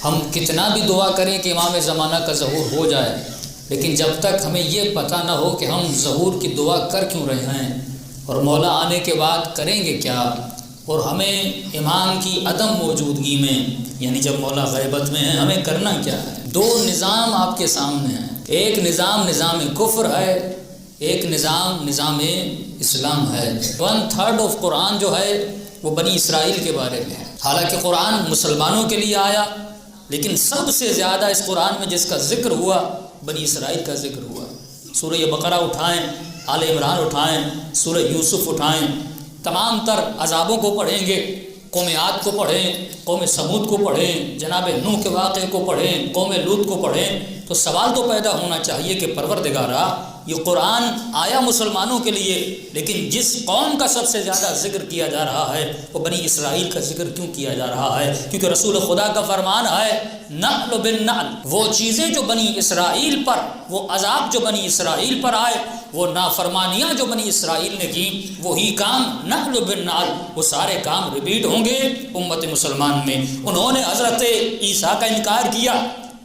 ہم کتنا بھی دعا کریں کہ امام زمانہ کا ظہور ہو جائے، لیکن جب تک ہمیں یہ پتہ نہ ہو کہ ہم ظہور کی دعا کر کیوں رہے ہیں اور مولا آنے کے بعد کریں گے کیا، اور ہمیں امام کی عدم موجودگی میں یعنی جب مولا غیبت میں ہے ہمیں کرنا کیا ہے۔ دو نظام آپ کے سامنے ہیں، ایک نظام نظام کفر ہے، ایک نظام اسلام ہے۔ 1/3 آف قرآن جو ہے وہ بنی اسرائیل کے بارے میں ہے، حالانکہ قرآن مسلمانوں کے لیے آیا، لیکن سب سے زیادہ اس قرآن میں جس کا ذکر ہوا بنی اسرائیل کا ذکر ہوا۔ سورہ بقرہ اٹھائیں، آل عمران اٹھائیں، سورہ یوسف اٹھائیں، تمام تر عذابوں کو پڑھیں گے، قوم عاد کو پڑھیں، قوم سمود کو پڑھیں، جناب نوح کے واقعے کو پڑھیں، قوم لوط کو پڑھیں، تو سوال تو پیدا ہونا چاہیے کہ پروردگارا یہ قرآن آیا مسلمانوں کے لیے، لیکن جس قوم کا سب سے زیادہ ذکر کیا جا رہا ہے وہ بنی اسرائیل کا ذکر کیوں کیا جا رہا ہے؟ کیونکہ رسول خدا کا فرمان ہے نعل بالنعل، وہ چیزیں جو بنی اسرائیل پر، وہ عذاب جو بنی اسرائیل پر آئے، وہ نافرمانیاں جو بنی اسرائیل نے کی، وہی کام نعل بالنعل، وہ سارے کام ریپیٹ ہوں گے امت مسلمان میں۔ انہوں نے حضرت عیسیٰ کا انکار کیا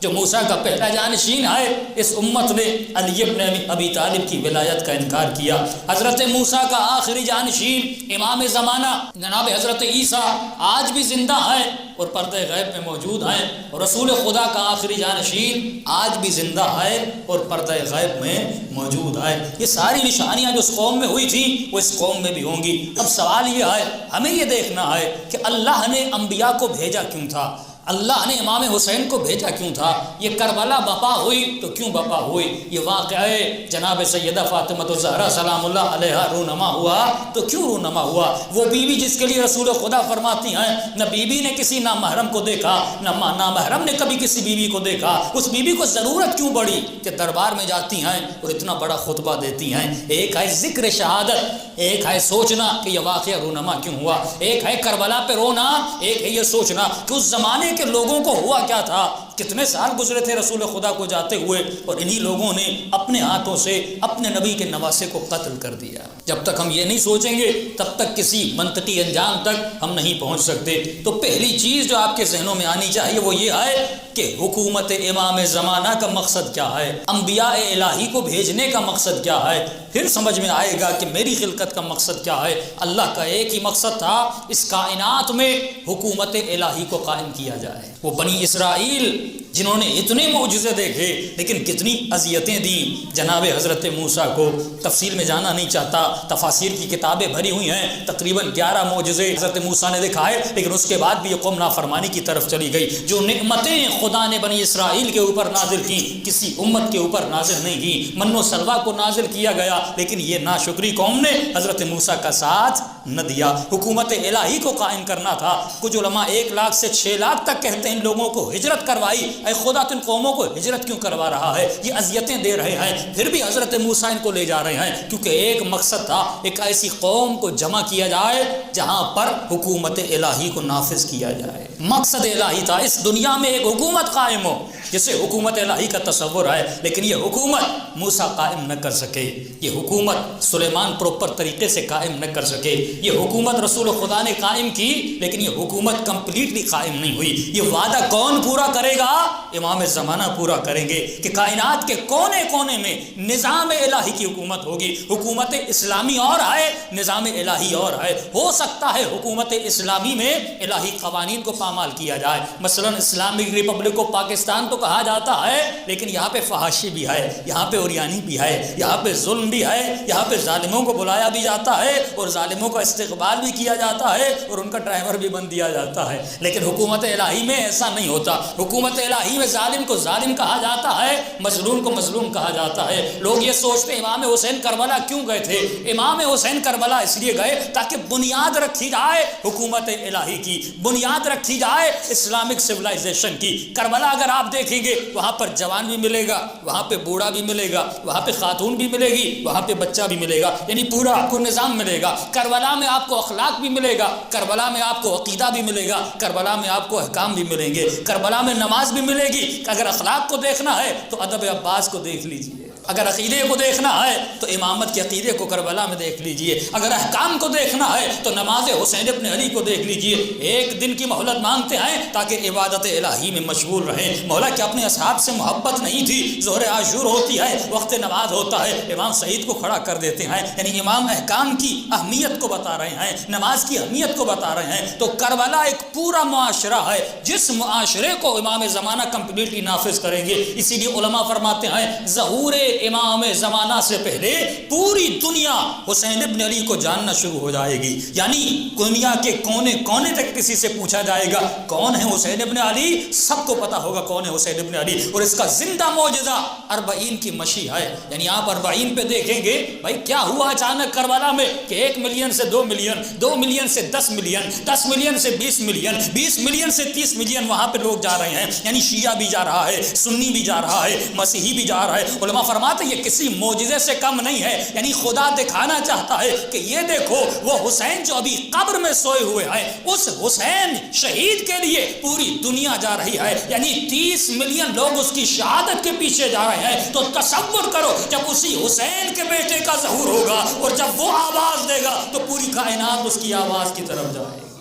جو موسیٰ کا پہلا جانشین ہے، اس امت نے علی ابن ابی طالب کی ولایت کا انکار کیا۔ حضرت موسیٰ کا آخری جانشین امام زمانہ جناب حضرت عیسیٰ آج بھی زندہ ہے اور پردہ غیب میں موجود ہیں، اور رسول خدا کا آخری جانشین آج بھی زندہ ہے اور پردہ غیب میں موجود ہے۔ یہ ساری نشانیاں جو اس قوم میں ہوئی تھیں وہ اس قوم میں بھی ہوں گی۔ اب سوال یہ ہے، ہمیں یہ دیکھنا ہے کہ اللہ نے انبیاء کو بھیجا کیوں تھا، اللہ نے امام حسین کو بھیجا کیوں تھا، یہ کربلا بپا ہوئی تو کیوں بپا ہوئی، یہ واقعہ جناب سیدہ فاطمہ الزہرا سلام اللہ علیہا رونما ہوا تو کیوں رونما ہوا؟ وہ بیوی جس کے لیے رسول خدا فرماتی ہیں نہ بیوی نے کسی نامحرم کو دیکھا، نہ نامحرم نے کبھی کسی بیوی کو دیکھا، اس بیوی کو ضرورت کیوں پڑی کہ دربار میں جاتی ہیں اور اتنا بڑا خطبہ دیتی ہیں؟ ایک ہے ذکر شہادت، ایک ہے سوچنا کہ یہ واقعہ رونما کیوں ہوا، ایک ہے کربلا پہ رونا، ایک ہے یہ سوچنا کہ اس زمانے کہ لوگوں کو ہوا کیا تھا، کتنے سال گزرے تھے رسول خدا کو جاتے ہوئے، اور انہی لوگوں نے اپنے ہاتھوں سے اپنے نبی کے نواسے کو قتل کر دیا۔ جب تک ہم یہ نہیں سوچیں گے تب تک کسی منطقی انجام تک ہم نہیں پہنچ سکتے۔ تو پہلی چیز جو آپ کے ذہنوں میں آنی چاہیے وہ یہ ہے کہ حکومت امام زمانہ کا مقصد کیا ہے، انبیاء الہی کو بھیجنے کا مقصد کیا ہے، پھر سمجھ میں آئے گا کہ میری خلقت کا مقصد کیا ہے۔ اللہ کا ایک ہی مقصد تھا، اس کائنات میں حکومت الہی کو قائم کیا جائے۔ وہ بنی اسرائیل جنہوں نے اتنے معجزے دیکھے لیکن کتنی اذیتیں دیں جناب حضرت موسیٰ کو، تفصیل میں جانا نہیں چاہتا، تفاسیر کی کتابیں بھری ہوئی ہیں، تقریباً 11 معجزے حضرت موسیٰ نے دکھائے، لیکن اس کے بعد بھی یہ قوم نافرمانی کی طرف چلی گئی۔ جو نعمتیں خدا نے بنی اسرائیل کے اوپر نازل کی کسی امت کے اوپر نازل نہیں کی، من و سلوہ کو نازل کیا گیا، لیکن یہ ناشکری قوم نے حضرت موسیٰ کا ساتھ نہ دیا۔ حکومت الہی کو قائم کرنا تھا۔ کچھ علماء 1 لاکھ سے 6 لاکھ تک کہتے ہیں ان لوگوں کو ہجرت کروائی، اے خدا تو ان قوموں کو ہجرت کیوں کروا رہا ہے، یہ اذیتیں دے رہے ہیں، پھر بھی حضرت موسیٰ ان کو لے جا رہے ہیں، کیونکہ ایک مقصد تھا، ایک ایسی قوم کو جمع کیا جائے جہاں پر حکومت الہی کو نافذ کیا جائے۔ مقصد الہی تھا اس دنیا میں ایک حکومت قائم ہو جسے حکومت الہی کا تصور ہے، لیکن یہ حکومت موسیٰ قائم نہ کر سکے، یہ حکومت سلیمان پروپر طریقے سے قائم نہ کر سکے، یہ حکومت رسول خدا نے قائم کی لیکن یہ حکومت کمپلیٹلی قائم نہیں ہوئی۔ یہ وعدہ کون پورا کرے گا؟ امام زمانہ پورا کریں گے کہ کائنات کے کونے کونے میں نظام الہی کی حکومت ہوگی۔ حکومت اسلامی اور ہے، نظام الہی اور ہے۔ ہو سکتا ہے حکومت اسلامی میں الہی قوانین کو پامال کیا جائے، مثلا اسلامک ریپبلک کو پاکستان تو کہا جاتا ہے، لیکن یہاں پہ فحاشی بھی ہے، یہاں پہ اوریانی بھی ہے، یہاں پہ ظلم بھی ہے، یہاں پہ ظالموں کو بلایا بھی جاتا ہے اور ظالموں کا استقبال بھی کیا جاتا ہے اور ان کا ڈرائیور بھی بن دیا جاتا ہے، لیکن حکومت الہی میں ایسا نہیں ہوتا۔ حکومت الہی میں ظالم کو ظالم کہا جاتا ہے، مظلوم کو مظلوم کہا جاتا ہے۔ لوگ یہ سوچتے ہیں امام حسین کربلا کیوں گئے تھے؟ امام حسین کربلا اس لیے گئے تاکہ بنیاد رکھی جائے حکومت الہی کی، بنیاد رکھی جائے اسلامک سویلائزیشن کی۔ کربلا اگر آپ دیکھیں گے وہاں پر جوان بھی ملے گا، وہاں پہ بوڑھا بھی ملے گا، وہاں پہ خاتون بھی ملے گی، وہاں پہ بچہ بھی ملے گا، یعنی پورا آپ کو نظام ملے گا۔ کربلا میں آپ کو اخلاق بھی ملے گا، کربلا میں آپ کو عقیدہ بھی ملے گا، کربلا میں آپ کو احکام بھی ملیں گے، کربلا میں نماز بھی ملے گی۔ اگر اخلاق کو دیکھنا ہے تو ادب عباس کو دیکھ لیجئے۔ اگر عقیدے کو دیکھنا ہے تو امامت کے عقیدے کو کربلا میں دیکھ لیجئے، اگر احکام کو دیکھنا ہے تو نماز حسین ابن علی کو دیکھ لیجئے۔ ایک دن کی مہلت مانگتے ہیں تاکہ عبادت الہی میں مشغول رہیں۔ مولا کہ اپنے اصحاب سے محبت نہیں تھی، ظہر عاشور ہوتی ہے، وقت نماز ہوتا ہے، امام سعید کو کھڑا کر دیتے ہیں، یعنی امام احکام کی اہمیت کو بتا رہے ہیں، نماز کی اہمیت کو بتا رہے ہیں۔ تو کربلا ایک پورا معاشرہ ہے جس معاشرے کو امام زمانہ کمپلیٹلی نافذ کریں گے۔ اسی لیے علماء فرماتے ہیں ظہور امام زمانہ سے پہلے پوری دنیا حسین ابن علی کو جاننا شروع ہو جائے گی، یعنی دنیا کے کونے کونے تک کسی سے پوچھا جائے گا کون ہے حسین ابن علی، سب کو پتا ہوگا کون ہے حسین ابن علی۔ اور اس کا زندہ معجزہ 40 کی مشی ہے، یعنی آپ 40 پہ دیکھیں گے بھائی کیا ہوا اچانک کربلا میں کہ 1 ملین سے 2 ملین، 2 ملین سے 10 ملین، 10 ملین سے 20 ملین، 20 ملین سے 30 ملین وہاں پہ لوگ جا رہے ہیں، یعنی شیعہ بھی جا رہا ہے، سنی بھی جا رہا ہے، مسیحی بھی جا رہا ہے۔ علماء فرماتے یہ کسی معجزے سے کم نہیں ہے، یعنی خدا دکھانا چاہتا ہے کہ یہ دیکھو وہ حسین جو ابھی قبر میں سوئے ہوئے ہیں، اس حسین شہید کے لیے پوری دنیا جا رہی ہے، یعنی 30 ملین لوگ اس کی شہادت کے پیچھے جا رہے ہیں۔ تو تصور کرو جب اسی حسین کے بیٹے کا ظہور ہوگا اور جب وہ آواز دے گا تو پوری کائنات اس کی آواز کی طرف جائے گی۔